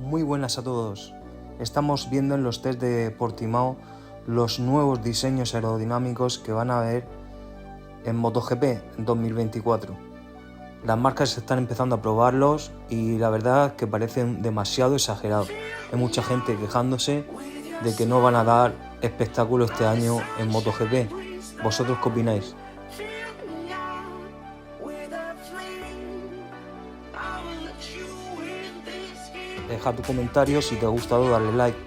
Muy buenas a todos. Estamos viendo en los test de Portimao los nuevos diseños aerodinámicos que van a haber en MotoGP en 2024. Las marcas están empezando a probarlos y la verdad es que parecen demasiado exagerados. Hay mucha gente quejándose de que no van a dar espectáculo este año en MotoGP. ¿Vosotros qué opináis? Deja tu comentario, si te ha gustado dale like.